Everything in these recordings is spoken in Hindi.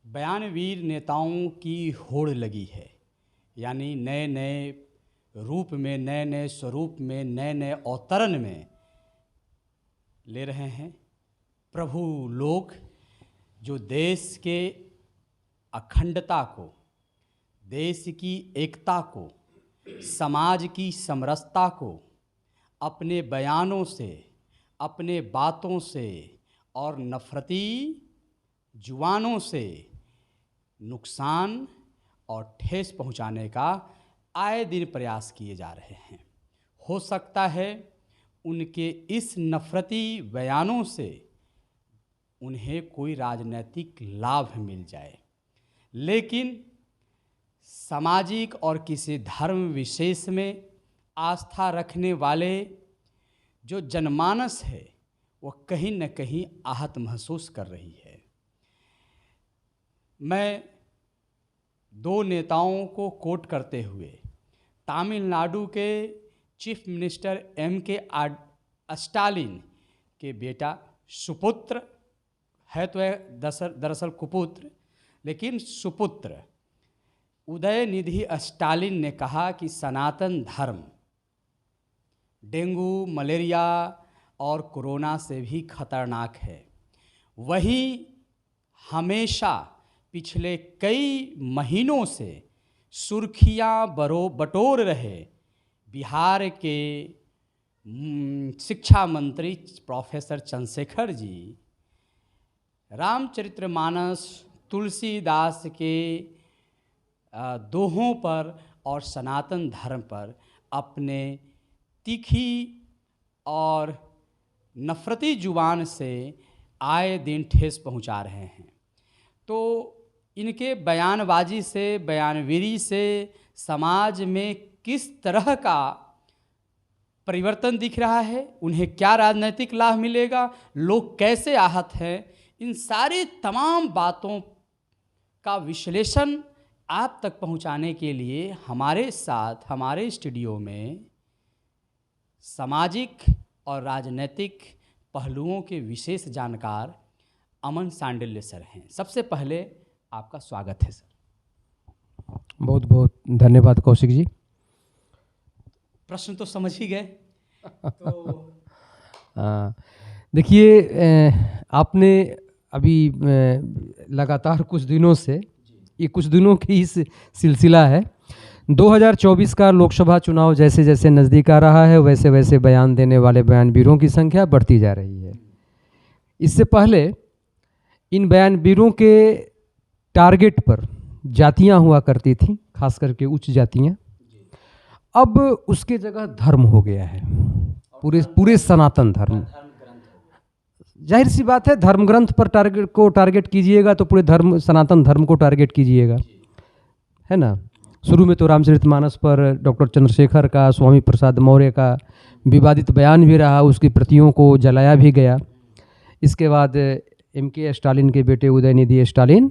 बयानवीर नेताओं की होड़ लगी है, यानी नए नए रूप में, नए नए स्वरूप में, नए नए अवतरण में ले रहे हैं प्रभु लोग, जो देश के अखंडता को, देश की एकता को, समाज की समरसता को अपने बयानों से, अपने बातों से और नफरती जुबानों से नुकसान और ठेस पहुंचाने का आए दिन प्रयास किए जा रहे हैं। हो सकता है उनके इस नफरती बयानों से उन्हें कोई राजनीतिक लाभ मिल जाए, लेकिन सामाजिक और किसी धर्म विशेष में आस्था रखने वाले जो जनमानस है वह कहीं न कहीं आहत महसूस कर रही है। मैं दो नेताओं को कोट करते हुए तमिलनाडु के चीफ मिनिस्टर M.K. स्टालिन के बेटा, सुपुत्र है तो दरअसल कुपुत्र, लेकिन सुपुत्र उदयनिधि स्टालिन ने कहा कि सनातन धर्म डेंगू, मलेरिया और कोरोना से भी खतरनाक है। वही हमेशा पिछले कई महीनों से सुर्खियां बटोर रहे बिहार के शिक्षा मंत्री प्रोफेसर चंद्रशेखर जी रामचरितमानस, तुलसीदास के दोहों पर और सनातन धर्म पर अपने तीखी और नफरती जुबान से आए दिन ठेस पहुंचा रहे हैं। तो इनके बयानबाजी से, बयानवीरी से समाज में किस तरह का परिवर्तन दिख रहा है, उन्हें क्या राजनीतिक लाभ मिलेगा, लोग कैसे आहत हैं, इन सारी तमाम बातों का विश्लेषण आप तक पहुंचाने के लिए हमारे साथ, हमारे स्टूडियो में सामाजिक और राजनीतिक पहलुओं के विशेष जानकार अमन सांडिल्य सर हैं। सबसे पहले आपका स्वागत है सर। बहुत बहुत धन्यवाद कौशिक जी। प्रश्न तो समझ ही गए। तो देखिए, आपने अभी लगातार कुछ दिनों से, ये कुछ दिनों की इस सिलसिला है, 2024 का लोकसभा चुनाव जैसे जैसे नज़दीक आ रहा है वैसे वैसे बयान देने वाले बयानवीरों की संख्या बढ़ती जा रही है। इससे पहले इन बयानवीरों के टारगेट पर जातियां हुआ करती थीं, खास करके उच्च जातियां। अब उसके जगह धर्म हो गया है, पूरे सनातन धर्म। जाहिर सी बात है, धर्म ग्रंथ पर टारगेट कीजिएगा तो पूरे सनातन धर्म को टारगेट कीजिएगा, है ना। शुरू में तो रामचरितमानस पर डॉक्टर चंद्रशेखर का, स्वामी प्रसाद मौर्य का विवादित बयान भी रहा, उसकी प्रतियों को जलाया भी गया। इसके बाद M.K. स्टालिन के बेटे उदयनिधि स्टालिन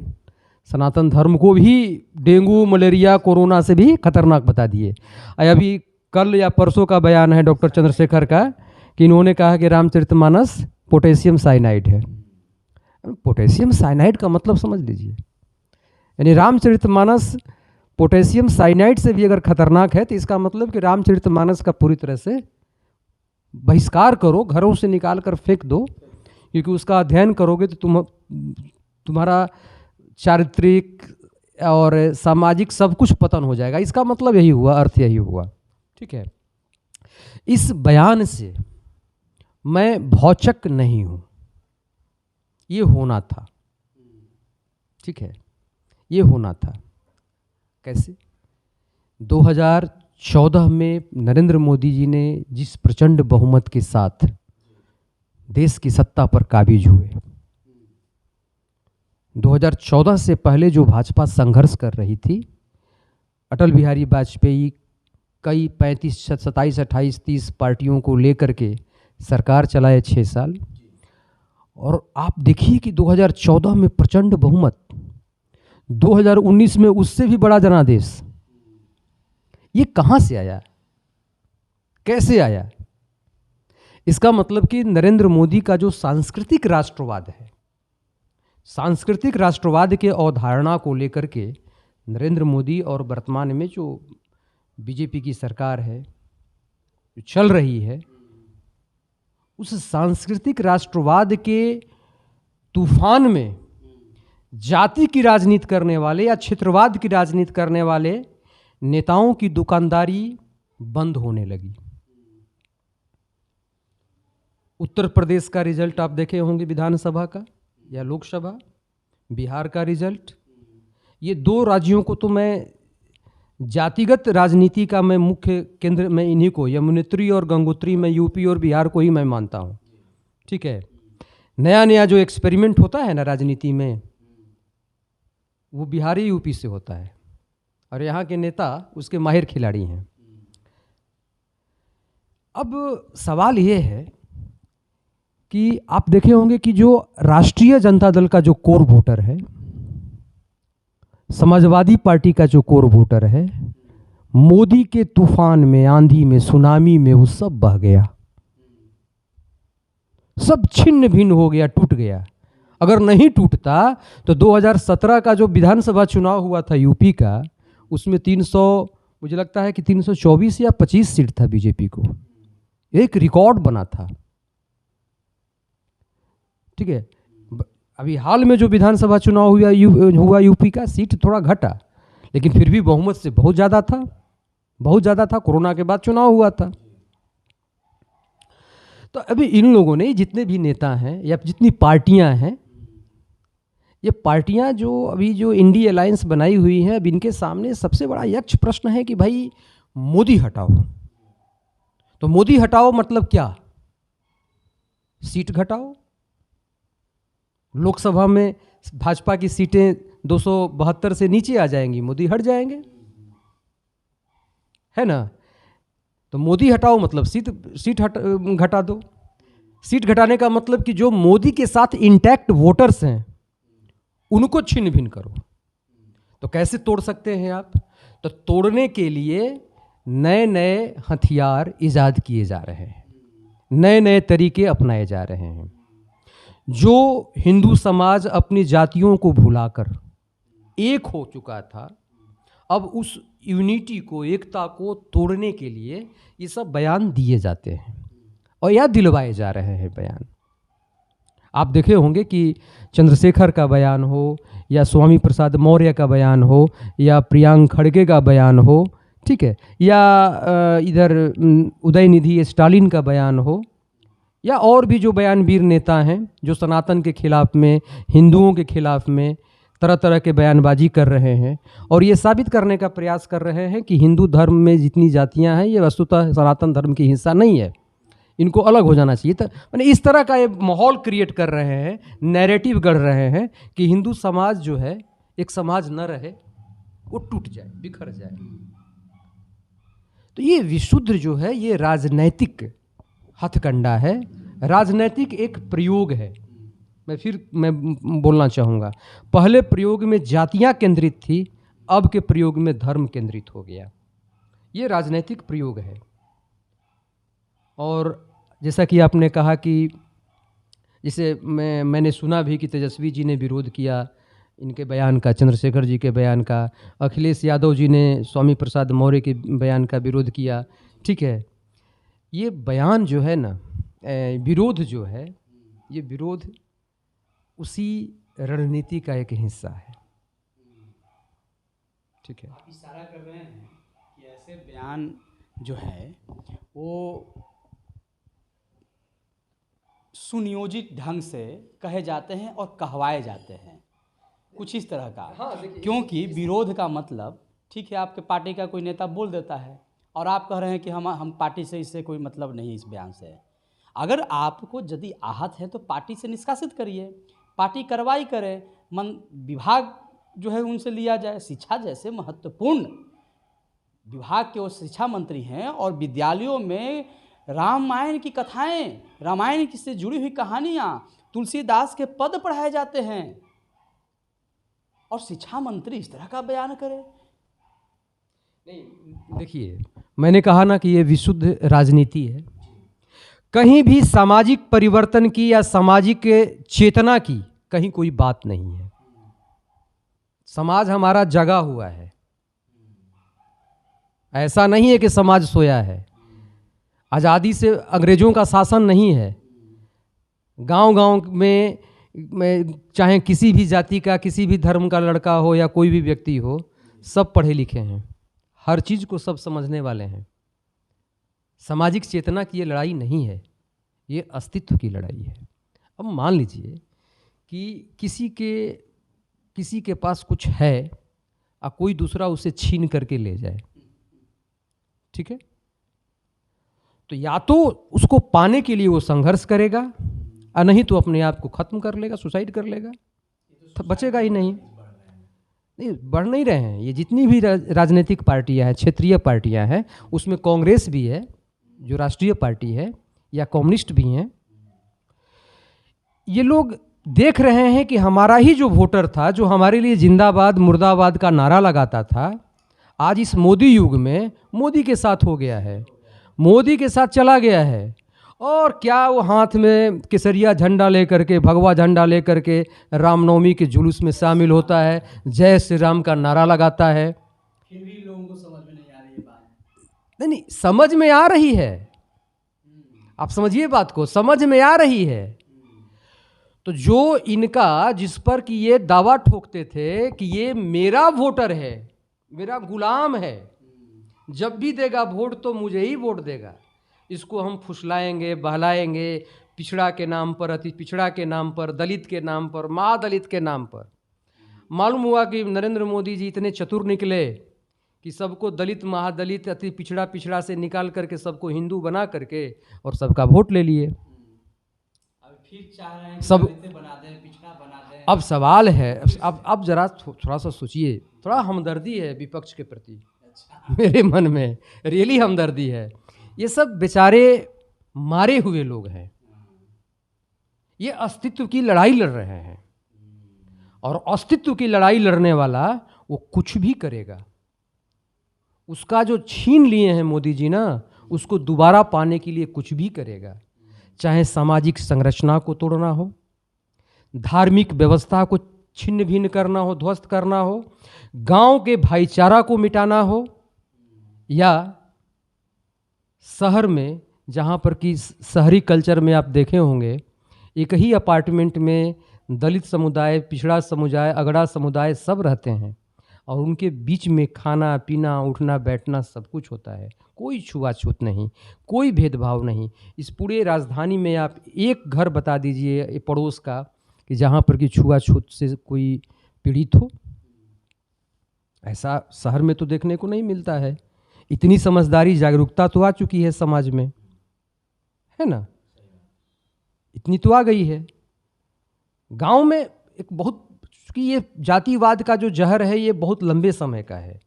सनातन धर्म को भी डेंगू, मलेरिया, कोरोना से भी खतरनाक बता दिए। अभी कल या परसों का बयान है डॉक्टर चंद्रशेखर का कि इन्होंने कहा कि रामचरितमानस पोटेशियम साइनाइड है। पोटेशियम साइनाइड का मतलब समझ लीजिए, यानी रामचरितमानस पोटेशियम साइनाइड से भी अगर खतरनाक है तो इसका मतलब कि रामचरितमानस का पूरी तरह से बहिष्कार करो, घरों से निकाल कर फेंक दो, क्योंकि उसका अध्ययन करोगे तो तुम्हारा चारित्रिक और सामाजिक सब कुछ पतन हो जाएगा। इसका मतलब यही हुआ, अर्थ यही हुआ, ठीक है। इस बयान से मैं भौचक नहीं हूं, ये होना था, ठीक है, ये होना था। कैसे? 2014 में नरेंद्र मोदी जी ने जिस प्रचंड बहुमत के साथ देश की सत्ता पर काबिज हुए, 2014 से पहले जो भाजपा संघर्ष कर रही थी, अटल बिहारी वाजपेयी कई 35, 27, 28, 30 पार्टियों को लेकर के सरकार चलाए 6 साल, और आप देखिए कि 2014 में प्रचंड बहुमत, 2019 में उससे भी बड़ा जनादेश। ये कहाँ से आया, कैसे आया? इसका मतलब कि नरेंद्र मोदी का जो सांस्कृतिक राष्ट्रवाद है, सांस्कृतिक राष्ट्रवाद के अवधारणा को लेकर के नरेंद्र मोदी और वर्तमान में जो बीजेपी की सरकार है जो चल रही है, उस सांस्कृतिक राष्ट्रवाद के तूफान में जाति की राजनीति करने वाले या क्षेत्रवाद की राजनीति करने वाले नेताओं की दुकानदारी बंद होने लगी। उत्तर प्रदेश का रिजल्ट आप देखे होंगे विधानसभा का या लोकसभा, बिहार का रिजल्ट, ये दो राज्यों को तो मैं जातिगत राजनीति का मैं मुख्य केंद्र में इन्हीं को, यमुनोत्री और गंगोत्री में यूपी और बिहार को ही मैं मानता हूँ। ठीक है, नया नया जो एक्सपेरिमेंट होता है ना राजनीति में, वो बिहारी यूपी से होता है और यहाँ के नेता उसके माहिर खिलाड़ी हैं। अब सवाल ये है कि आप देखे होंगे कि जो राष्ट्रीय जनता दल का जो कोर वोटर है, समाजवादी पार्टी का जो कोर वोटर है, मोदी के तूफान में, आंधी में, सुनामी में वो सब बह गया, सब छिन्न भिन्न हो गया, टूट गया। अगर नहीं टूटता तो 2017 का जो विधानसभा चुनाव हुआ था यूपी का, उसमें 300, मुझे लगता है कि 324 या 25 सीट था बीजेपी को, एक रिकॉर्ड बना था। ठीक है, अभी हाल में जो विधानसभा चुनाव हुआ यूपी का, सीट थोड़ा घटा, लेकिन फिर भी बहुमत से बहुत ज़्यादा था, बहुत ज़्यादा था। कोरोना के बाद चुनाव हुआ था। तो अभी इन लोगों ने, जितने भी नेता हैं या जितनी पार्टियां हैं, ये पार्टियां जो अभी जो इंडी अलायंस बनाई हुई हैं, अब इनके सामने सबसे बड़ा यक्ष प्रश्न है कि भाई मोदी हटाओ। तो मोदी हटाओ मतलब क्या? सीट घटाओ। लोकसभा में भाजपा की सीटें 272 से नीचे आ जाएंगी, मोदी हट जाएंगे, है ना। तो मोदी हटाओ मतलब सीट घटा दो। सीट घटाने का मतलब कि जो मोदी के साथ इंटैक्ट वोटर्स हैं उनको छिन्न भिन्न करो। तो कैसे तोड़ सकते हैं आप? तो तोड़ने के लिए नए नए हथियार इजाद किए जा रहे हैं, नए नए तरीके अपनाए जा रहे हैं। जो हिंदू समाज अपनी जातियों को भुलाकर एक हो चुका था, अब उस यूनिटी को, एकता को तोड़ने के लिए ये सब बयान दिए जाते हैं और या दिलवाए जा रहे हैं बयान। आप देखे होंगे कि चंद्रशेखर का बयान हो या स्वामी प्रसाद मौर्य का बयान हो या प्रियांक खड़गे का बयान हो, ठीक है, या इधर उदयनिधि स्टालिन का बयान हो, या और भी जो बयानवीर नेता हैं जो सनातन के खिलाफ में, हिंदुओं के खिलाफ में तरह तरह के बयानबाजी कर रहे हैं और ये साबित करने का प्रयास कर रहे हैं कि हिंदू धर्म में जितनी जातियां हैं ये वस्तुतः सनातन धर्म की हिस्सा नहीं है, इनको अलग हो जाना चाहिए। तो मैंने इस तरह का ये माहौल क्रिएट कर रहे हैं, नैरेटिव गढ़ रहे हैं कि हिंदू समाज जो है एक समाज न रहे, वो टूट जाए, बिखर जाए। तो ये विशुद्ध जो है ये राजनैतिक हथकंडा है, राजनैतिक एक प्रयोग है। मैं बोलना चाहूँगा, पहले प्रयोग में जातियाँ केंद्रित थी, अब के प्रयोग में धर्म केंद्रित हो गया। ये राजनैतिक प्रयोग है। और जैसा कि आपने कहा कि जैसे मैंने सुना भी कि तेजस्वी जी ने विरोध किया इनके बयान का, चंद्रशेखर जी के बयान का, अखिलेश यादव जी ने स्वामी प्रसाद मौर्य के बयान का विरोध किया। ठीक है, ये बयान जो है ना, विरोध जो है, ये विरोध उसी रणनीति का एक हिस्सा है। ठीक है, आप इशारा कर रहे हैं कि ऐसे बयान जो है वो सुनियोजित ढंग से कहे जाते हैं और कहवाए जाते हैं, कुछ इस तरह का। हाँ, क्योंकि विरोध का मतलब, ठीक है, आपके पार्टी का कोई नेता बोल देता है और आप कह रहे हैं कि हम पार्टी से, इससे कोई मतलब नहीं, इस बयान से। अगर आपको यदि आहत है तो पार्टी से निष्कासित करिए, पार्टी कार्रवाई करे, विभाग जो है उनसे लिया जाए। शिक्षा जैसे महत्वपूर्ण विभाग के वो शिक्षा मंत्री हैं और विद्यालयों में रामायण की कथाएं, रामायण से जुड़ी हुई कहानियाँ, तुलसीदास के पद पढ़ाए जाते हैं और शिक्षा मंत्री इस तरह का बयान करे। नहीं, देखिए, मैंने कहा ना कि ये विशुद्ध राजनीति है। कहीं भी सामाजिक परिवर्तन की या सामाजिक चेतना की कहीं कोई बात नहीं है। समाज हमारा जगा हुआ है, ऐसा नहीं है कि समाज सोया है। आज़ादी से अंग्रेजों का शासन नहीं है। गांव-गांव में चाहे किसी भी जाति का, किसी भी धर्म का लड़का हो या कोई भी व्यक्ति हो, सब पढ़े लिखे हैं, हर चीज़ को सब समझने वाले हैं। सामाजिक चेतना की ये लड़ाई नहीं है, ये अस्तित्व की लड़ाई है। अब मान लीजिए कि किसी के पास कुछ है और कोई दूसरा उसे छीन करके ले जाए, ठीक है, तो या तो उसको पाने के लिए वो संघर्ष करेगा और नहीं तो अपने आप को खत्म कर लेगा, सुसाइड कर लेगा, तो बचेगा ही नहीं। बढ़ नहीं रहे हैं। ये जितनी भी राजनीतिक पार्टियां हैं, क्षेत्रीय पार्टियां हैं, उसमें कांग्रेस भी है जो राष्ट्रीय पार्टी है, या कम्युनिस्ट भी हैं। ये लोग देख रहे हैं कि हमारा ही जो वोटर था, जो हमारे लिए जिंदाबाद मुर्दाबाद का नारा लगाता था, आज इस मोदी युग में मोदी के साथ हो गया है, मोदी के साथ चला गया है। और क्या वो हाथ में केसरिया झंडा लेकर के, भगवा झंडा लेकर के रामनवमी के जुलूस में शामिल होता है, जय श्री राम का नारा लगाता है। फिर भी लोगों को समझ में नहीं आ रही है बात। नहीं, समझ में आ रही है। आप समझिए बात को, समझ में आ रही है। तो जो इनका, जिस पर कि ये दावा ठोकते थे कि ये मेरा वोटर है, मेरा गुलाम है, जब भी देगा वोट तो मुझे ही वोट देगा, इसको हम फुसलाएंगे, बहलाएंगे, पिछड़ा के नाम पर, अति पिछड़ा के नाम पर, दलित के नाम पर, महादलित के नाम पर। मालूम हुआ कि नरेंद्र मोदी जी इतने चतुर निकले कि सबको दलित, महादलित, अति पिछड़ा, पिछड़ा से निकाल करके सबको हिंदू बना करके और सबका वोट ले लिए। अब फिर चाह रहे हैं कि सब दलित बना दें, पिछड़ा बना दें। अब सवाल है, अब जरा थोड़ा सा सोचिए, थोड़ा हमदर्दी है विपक्ष के प्रति। मेरे मन में रियली हमदर्दी है। ये सब बेचारे मारे हुए लोग हैं, ये अस्तित्व की लड़ाई लड़ रहे हैं, और अस्तित्व की लड़ाई लड़ने वाला वो कुछ भी करेगा। उसका जो छीन लिए हैं मोदी जी ना, उसको दोबारा पाने के लिए कुछ भी करेगा। चाहे सामाजिक संरचना को तोड़ना हो, धार्मिक व्यवस्था को छिन्न भिन्न करना हो, ध्वस्त करना हो, गांव के भाईचारा को मिटाना हो, या शहर में, जहाँ पर कि शहरी कल्चर में आप देखे होंगे, एक ही अपार्टमेंट में दलित समुदाय, पिछड़ा समुदाय, अगड़ा समुदाय सब रहते हैं, और उनके बीच में खाना पीना, उठना बैठना सब कुछ होता है। कोई छुआछूत नहीं, कोई भेदभाव नहीं। इस पूरे राजधानी में आप एक घर बता दीजिए पड़ोस का कि जहाँ पर कि छुआछूत से कोई पीड़ित हो। ऐसा शहर में तो देखने को नहीं मिलता है। इतनी समझदारी, जागरूकता तो आ चुकी है समाज में, है ना, इतनी तो आ गई है। गांव में एक बहुत, कि ये जातिवाद का जो जहर है ये बहुत लंबे समय का है।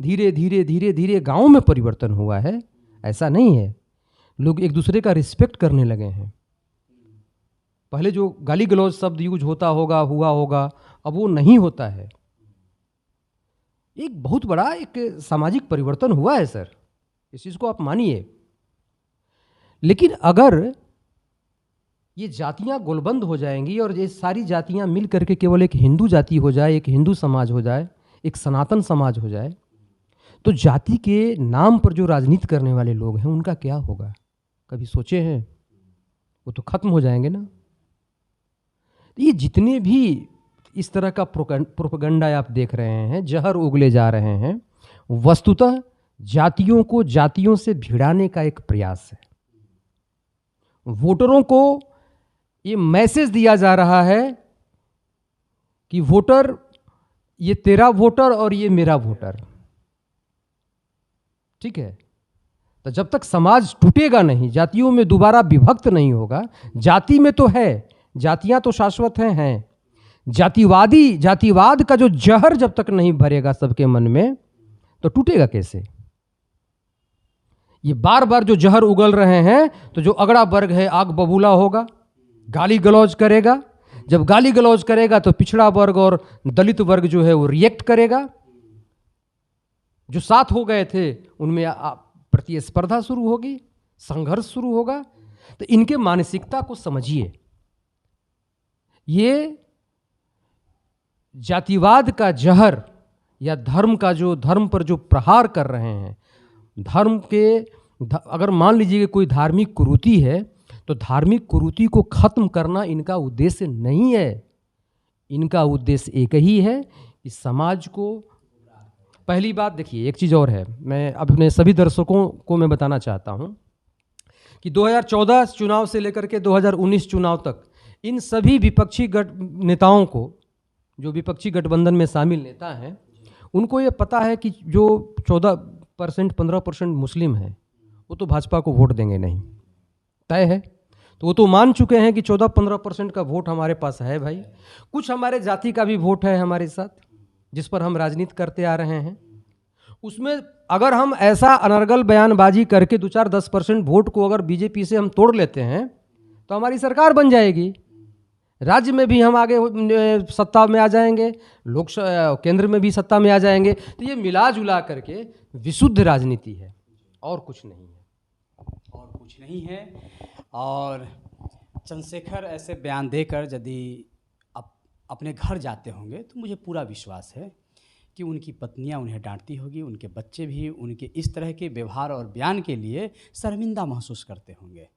धीरे धीरे धीरे धीरे गांव में परिवर्तन हुआ है, ऐसा नहीं है। लोग एक दूसरे का रिस्पेक्ट करने लगे हैं। पहले जो गाली गलौज शब्द यूज होता होगा, हुआ होगा, अब वो नहीं होता है। एक बहुत बड़ा एक सामाजिक परिवर्तन हुआ है सर, इस चीज़ को आप मानिए। लेकिन अगर ये जातियां गोलबंद हो जाएंगी और ये सारी जातियां मिल करके केवल एक हिंदू जाति हो जाए, एक हिंदू समाज हो जाए, एक सनातन समाज हो जाए, तो जाति के नाम पर जो राजनीति करने वाले लोग हैं उनका क्या होगा? कभी सोचे हैं? वो तो खत्म हो जाएंगे ना। ये जितने भी इस तरह का प्रोपेगेंडा आप देख रहे हैं, जहर उगले जा रहे हैं, वस्तुतः जातियों को जातियों से भिड़ाने का एक प्रयास है। वोटरों को ये मैसेज दिया जा रहा है कि वोटर, ये तेरा वोटर और ये मेरा वोटर, ठीक है। तो जब तक समाज टूटेगा नहीं, जातियों में दोबारा विभक्त नहीं होगा, जाति में तो है, जातियां तो शाश्वत हैं, जातिवाद का जो जहर जब तक नहीं भरेगा सबके मन में, तो टूटेगा कैसे? ये बार बार जो जहर उगल रहे हैं, तो जो अगड़ा वर्ग है आग बबूला होगा, गाली गलौज करेगा। जब गाली गलौज करेगा तो पिछड़ा वर्ग और दलित वर्ग जो है वो रिएक्ट करेगा। जो साथ हो गए थे उनमें प्रतिस्पर्धा शुरू होगी, संघर्ष शुरू होगा। तो इनके मानसिकता को समझिए। ये जातिवाद का जहर या धर्म पर जो प्रहार कर रहे हैं, अगर मान लीजिए कि कोई धार्मिक कुरीति है तो धार्मिक कुरीति को खत्म करना इनका उद्देश्य नहीं है। इनका उद्देश्य एक ही है कि समाज को, पहली बात देखिए, एक चीज़ और है, मैं अपने सभी दर्शकों को मैं बताना चाहता हूँ कि 2014 चुनाव से लेकर के 2019 चुनाव तक इन सभी विपक्षी नेताओं को, जो विपक्षी गठबंधन में शामिल नेता हैं, उनको ये पता है कि जो 14% 15% मुस्लिम हैं वो तो भाजपा को वोट देंगे नहीं, तय है। तो वो तो मान चुके हैं कि 14-15% का वोट हमारे पास है भाई। कुछ हमारे जाति का भी वोट है हमारे साथ, जिस पर हम राजनीति करते आ रहे हैं। उसमें अगर हम ऐसा अनर्गल बयानबाजी करके 2-4-10% वोट को अगर बीजेपी से हम तोड़ लेते हैं तो हमारी सरकार बन जाएगी, राज्य में भी हम आगे सत्ता में आ जाएंगे, केंद्र में भी सत्ता में आ जाएंगे। तो ये मिला जुला करके विशुद्ध राजनीति है, और कुछ नहीं है, और कुछ नहीं है। और चंद्रशेखर ऐसे बयान देकर यदि अपने घर जाते होंगे तो मुझे पूरा विश्वास है कि उनकी पत्नियां उन्हें डांटती होगी, उनके बच्चे भी उनके इस तरह के व्यवहार और बयान के लिए शर्मिंदा महसूस करते होंगे।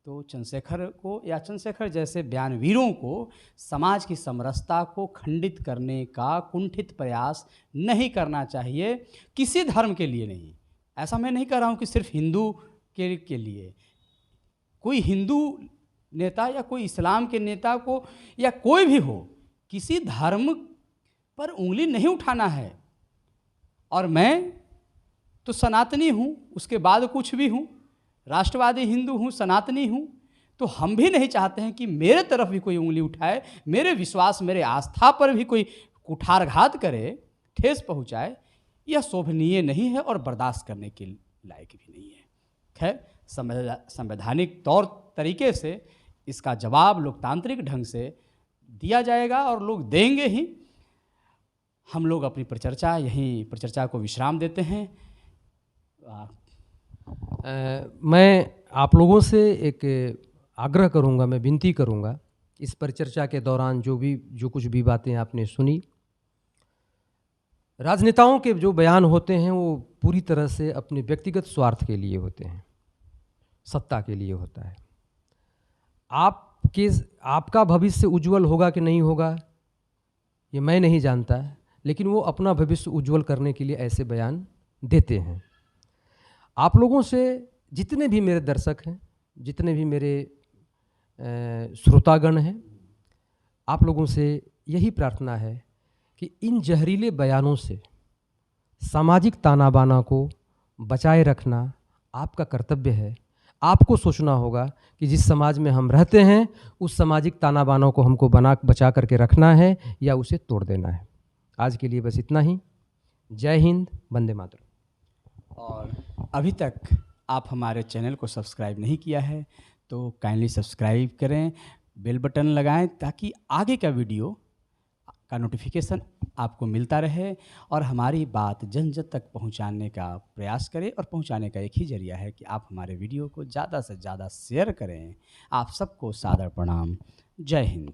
तो चंद्रशेखर को या चंद्रशेखर जैसे बयानवीरों को समाज की समरसता को खंडित करने का कुंठित प्रयास नहीं करना चाहिए, किसी धर्म के लिए नहीं। ऐसा मैं नहीं कह रहा हूँ कि सिर्फ हिंदू के लिए। कोई हिंदू नेता या कोई इस्लाम के नेता को या कोई भी हो, किसी धर्म पर उंगली नहीं उठाना है। और मैं तो सनातनी हूँ, उसके बाद कुछ भी हूँ, राष्ट्रवादी हिंदू हूँ, सनातनी हूँ। तो हम भी नहीं चाहते हैं कि मेरे तरफ भी कोई उंगली उठाए, मेरे विश्वास, मेरे आस्था पर भी कोई कुठारघात करे, ठेस पहुँचाए। यह शोभनीय नहीं है और बर्दाश्त करने के लायक भी नहीं है। खैर, संवैधानिक तौर तरीके से इसका जवाब लोकतांत्रिक ढंग से दिया जाएगा और लोग देंगे ही। हम लोग अपनी परिचर्चा को विश्राम देते हैं। मैं आप लोगों से एक आग्रह करूंगा, मैं विनती करूंगा, इस परिचर्चा के दौरान जो कुछ भी बातें आपने सुनी, राजनेताओं के जो बयान होते हैं वो पूरी तरह से अपने व्यक्तिगत स्वार्थ के लिए होते हैं, सत्ता के लिए होता है। आपका भविष्य उज्जवल होगा कि नहीं होगा ये मैं नहीं जानता, लेकिन वो अपना भविष्य उज्जवल करने के लिए ऐसे बयान देते हैं। आप लोगों से, जितने भी मेरे दर्शक हैं, जितने भी मेरे श्रोतागण हैं, आप लोगों से यही प्रार्थना है कि इन जहरीले बयानों से सामाजिक ताना बाना को बचाए रखना आपका कर्तव्य है। आपको सोचना होगा कि जिस समाज में हम रहते हैं उस सामाजिक ताना बानों को हमको बचा करके रखना है या उसे तोड़ देना है। आज के लिए बस इतना ही। जय हिंद, वंदे मातरम। और अभी तक आप हमारे चैनल को सब्सक्राइब नहीं किया है तो काइंडली सब्सक्राइब करें, बेल बटन लगाएं ताकि आगे का वीडियो का नोटिफिकेशन आपको मिलता रहे। और हमारी बात जन जन तक पहुंचाने का प्रयास करें, और पहुंचाने का एक ही जरिया है कि आप हमारे वीडियो को ज़्यादा से ज़्यादा शेयर करें। आप सबको सादर प्रणाम। जय हिंद।